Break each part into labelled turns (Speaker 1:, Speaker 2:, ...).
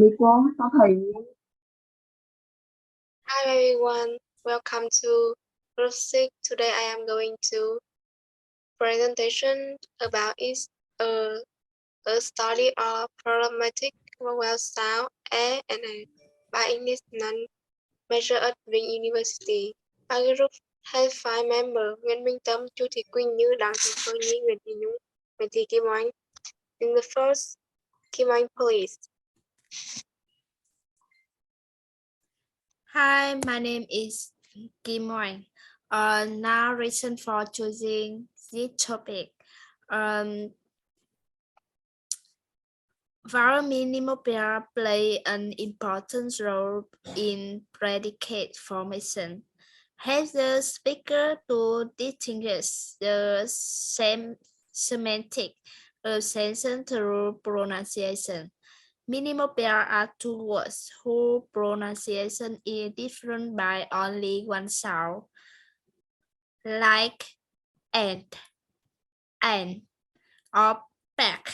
Speaker 1: Mì con có thầy.
Speaker 2: Hi everyone, welcome to Group 6. Today I am going to presentation about a study of problematic vowel sound A and A by English non-major at Vinh University. Our group has 5 members: Nguyễn Minh Tâm, Chu Thị Quỳnh Như, Đặng Thị Phương Nhi, Nguyễn Thị Nhung, Nguyễn Thị Kim Oanh. In the first, Kim Oanh, please.
Speaker 3: Hi, my name is Kim Oanh. Now reason for choosing this topic. Vowel minimal pair play an important role in predicate formation. Help the speaker to distinguish the same semantic of sentence through pronunciation. Minimal pair are two words whose pronunciation is different by only one sound, like and, or pack.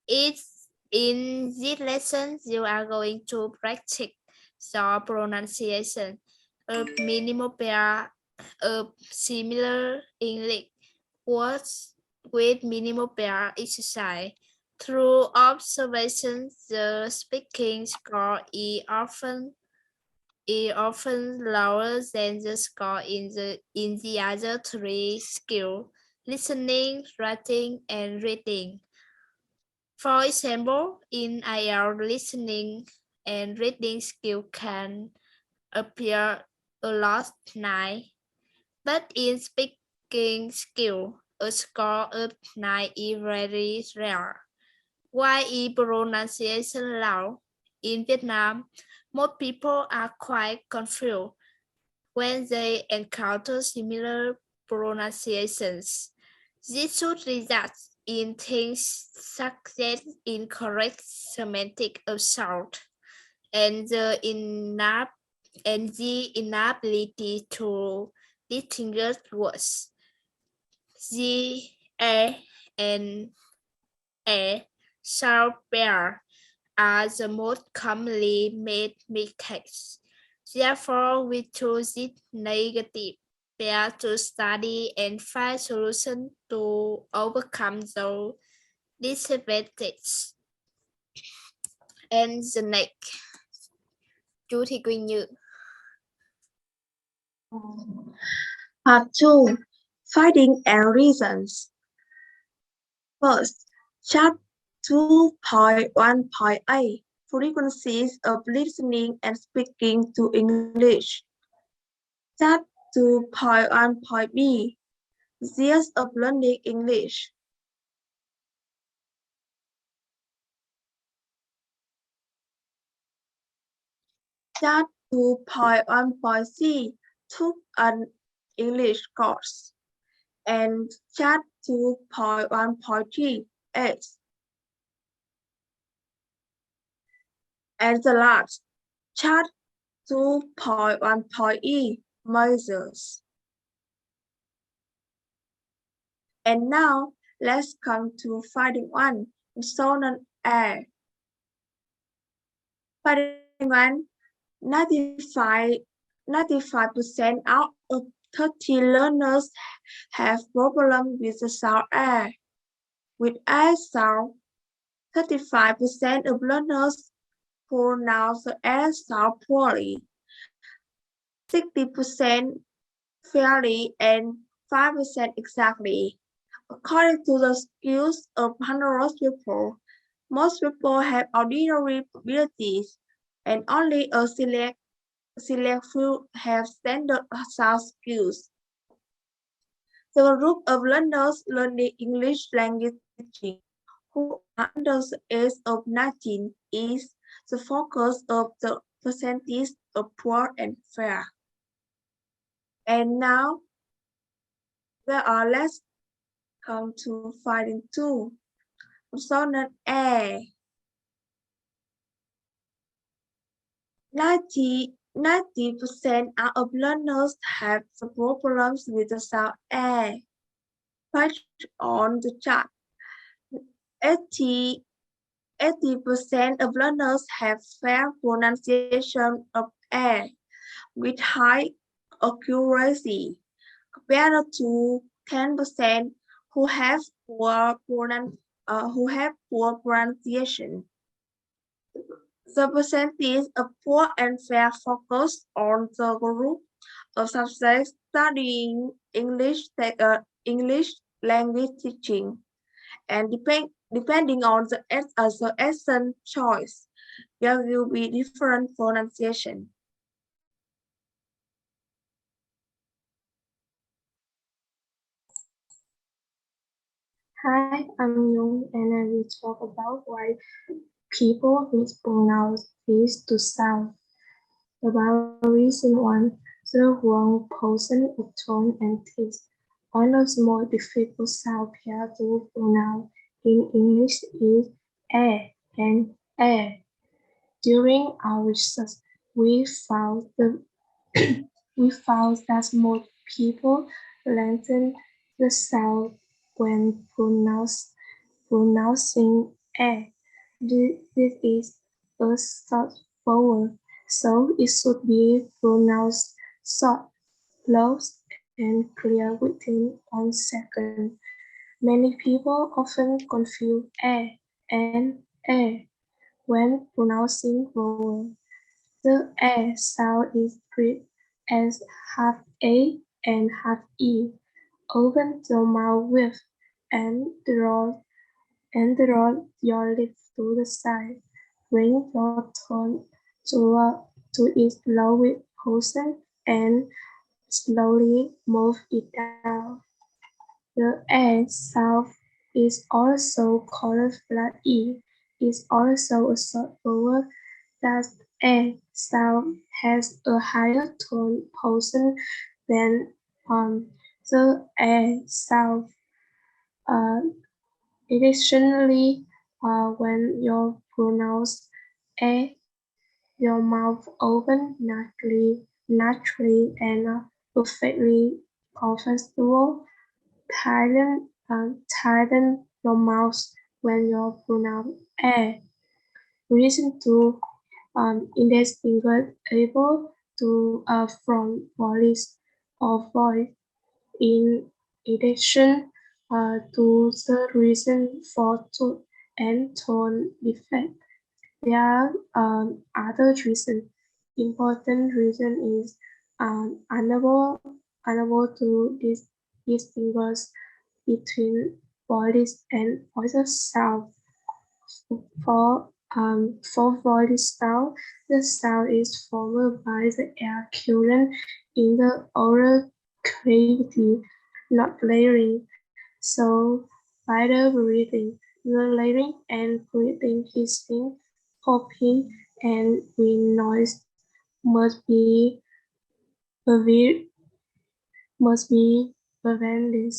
Speaker 3: It's in this lesson you are going to practice the pronunciation of minimal pair of similar English words with minimal pair exercise. Through observation, the speaking score is often lower than the score in the other three skills: listening, writing, and reading. For example, in IELTS, listening and reading skill can appear a lot 9, but in speaking skill, a score of 9 is very rare. Why is pronunciation loud? In Vietnam, most people are quite confused when they encounter similar pronunciations. This should result in things such as incorrect semantic of sound and the inability to distinguish words. The A and A sound pair are the most commonly made mistakes. Therefore, we choose this negative pair to study and find solutions to overcome those disadvantages. And the next, Chu Thị Quỳnh Như.
Speaker 1: Part 2. Finding and reasons. First, chapter 2.1.8 Frequencies of listening and speaking to English. Chapter 2.1.b Years of learning English. Chapter 2.1.c took an English course. And chapter 2.1.3 is. And the last, chapter 2.1.e measures. And now let's come to finding one, consonant A. Finding one, 95% out of 30 learners have problems with the sound A. With A sound, 35% of learners pronounce the A sound poorly, 60% fairly, and 5% exactly. According to the skills of hundreds of people, most people have ordinary abilities, and only a select few have standard sound skills. The group of learners learning English language teaching who are under the age of 19 is the focus of the percentage of poor and fair. And now, let's come to finding 2. Consonant A. 90% of learners have the problems with the sound A. Page on the chart. 80 80% of learners have fair pronunciation of A with high accuracy, compared to 10% who have poor pronunciation. The percentage of poor and fair focus on the group of subjects studying English language teaching, and depending on the accent choice, there will be different pronunciation.
Speaker 4: Hi, I'm Yung, and I will talk about why people mispronounce these two sounds. About reason one, the wrong position of tone and teeth. One of the more difficult sound pair to pronounce in English is a and a. During our research, we found that most people lengthen the sound when pronouncing a. This is a short vowel, so it should be pronounced short, close, and clear within 1 second. Many people often confuse a and a when pronouncing vowel. The a sound is treated as half a and half e. Open the mouth width and draw your lips to the side. Bring your tongue to its lowest position and slowly move it down. The A sound is also called flat E. Is also a short vowel. That A sound has a higher tone position than the A sound. Uh, Additionally, when you pronounce a, your mouth open naturally and perfectly comfortable. Tighten your mouth when you pronounce a. Reason to indistinguish able to from voice or voice. In addition to the reason for tone and tone defect, there are other reasons. Important reason is unable to distinguish between bodies and voices sound. For voice sound, the sound is formed by the air current in the oral cavity, not layering. So by the breathing, the layering and breathing, hissing, popping, and wind noise must be prevented. Must be prevented.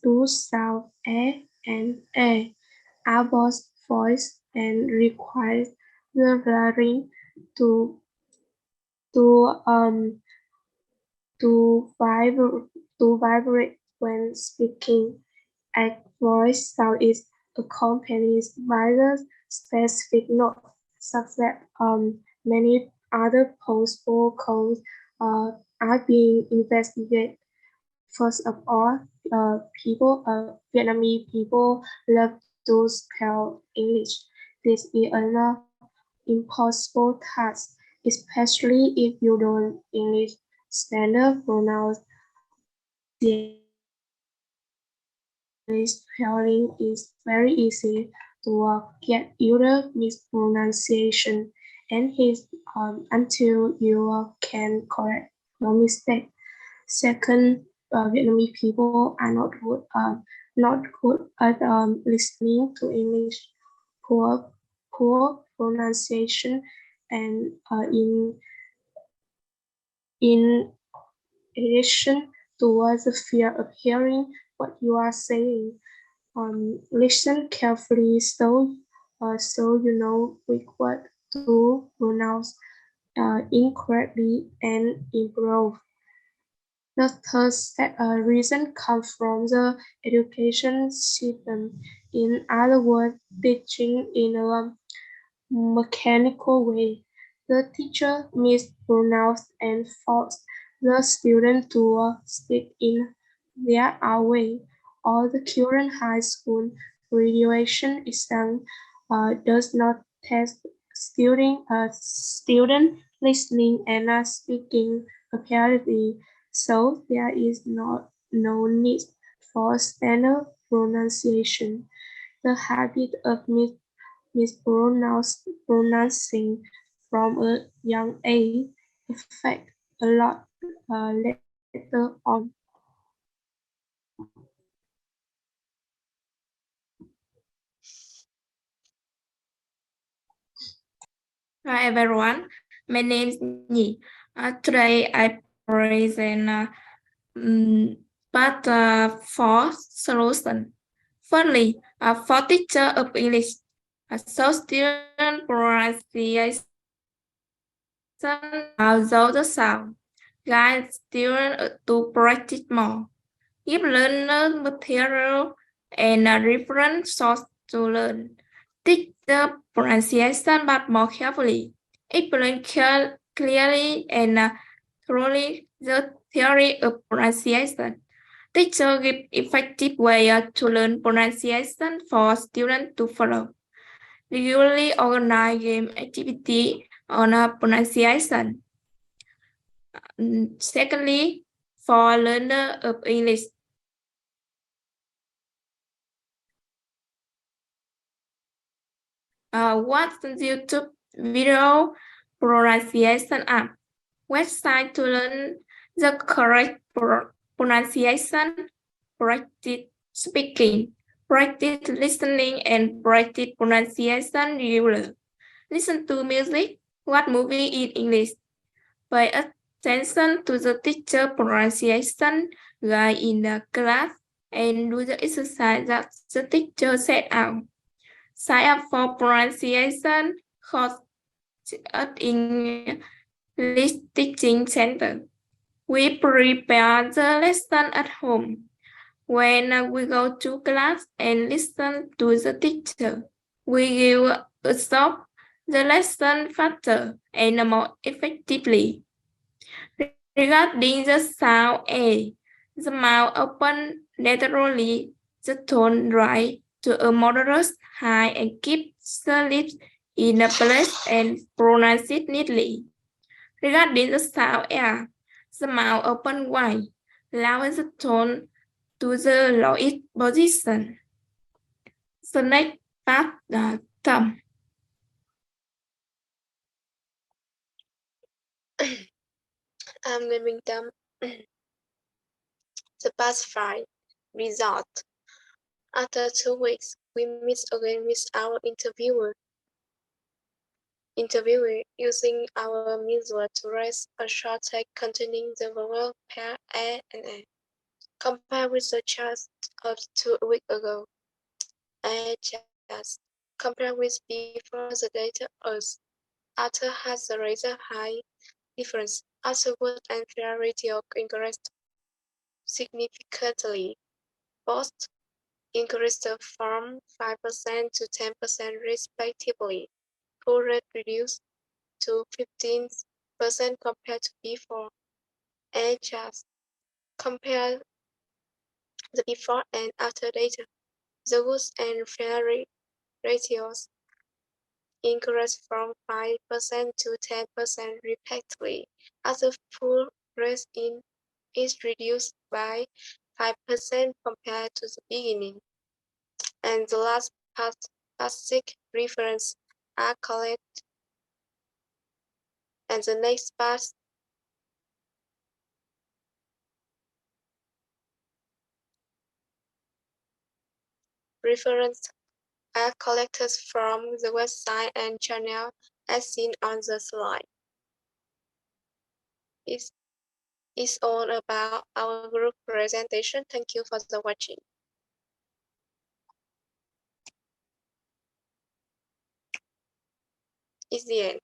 Speaker 4: To sound a and a are both voice and requires the layering to to um to vibrate when speaking. A voice sound is accompanied by the specific note, such that many other possible causes are being investigated. First of all, Vietnamese people love to spell English. This is an impossible task, especially if you don't English standard spelling is very easy to get either mispronunciation and his until you can correct your mistake. Second, Vietnamese people are not good at listening to English. Poor poor pronunciation and in addition towards the fear of hearing what you are saying. Listen carefully so you know which word to pronounce incorrectly and improve. The third reason comes from the education system. In other words, teaching in a mechanical way. The teacher mispronounced and forced the student to speak in their own way. All the current high school graduation exam does not test student listening and speaking ability, so there is no need for standard pronunciation. The habit of mispronouncing from a young age affect a lot later on.
Speaker 1: Hi everyone, my name is Nhi. Today I present but for solution. Firstly, for teacher of English, so student pronunciation although the sound, guide student to practice more, give learner material and a reference source to learn. Teach the pronunciation but more carefully. Explain clearly and thoroughly the theory of pronunciation. Teacher give effective way to learn pronunciation for students to follow. Regularly organize game activity on pronunciation. Secondly, for learner of English, watch YouTube video pronunciation app, website to learn the correct pronunciation, practice speaking, practice listening, and practice pronunciation regularly. Listen to music, watch movie in English. Pay attention to the teacher pronunciation guide in the class and do the exercise that the teacher set out. Sign up for pronunciation course at English Teaching Center. We prepare the lesson at home. When we go to class and listen to the teacher, we give a stop the lesson faster and more effectively. Regarding the sound A, the mouth open naturally, the tone rise to a moderate high and keep the lips in a place and pronounce it neatly. Regarding the sound R, the mouth open wide, lower the tone to the lowest position. The next part, the thumb.
Speaker 2: I'm naming them the past 5 result. After 2 weeks, we meet again with our interviewer using our method to write a short text containing the vowel pair A and A. Compare with the chart of 2 weeks ago. A chart. Compare with before the data us. After has a rather high difference. Afterward and fair ratio increased significantly. Both increased from 5% to 10% respectively. Full rate reduced to 15% compared to before. And just compare the before and after data. The good and fair ratios increased from 5% to 10% respectively, as the full rate is reduced by 5% compared to the beginning. And the last plastic reference are collected, and the next part reference are collected from the website and channel as seen on the slide. It's all about our group presentation. Thank you for the watching. It's the end.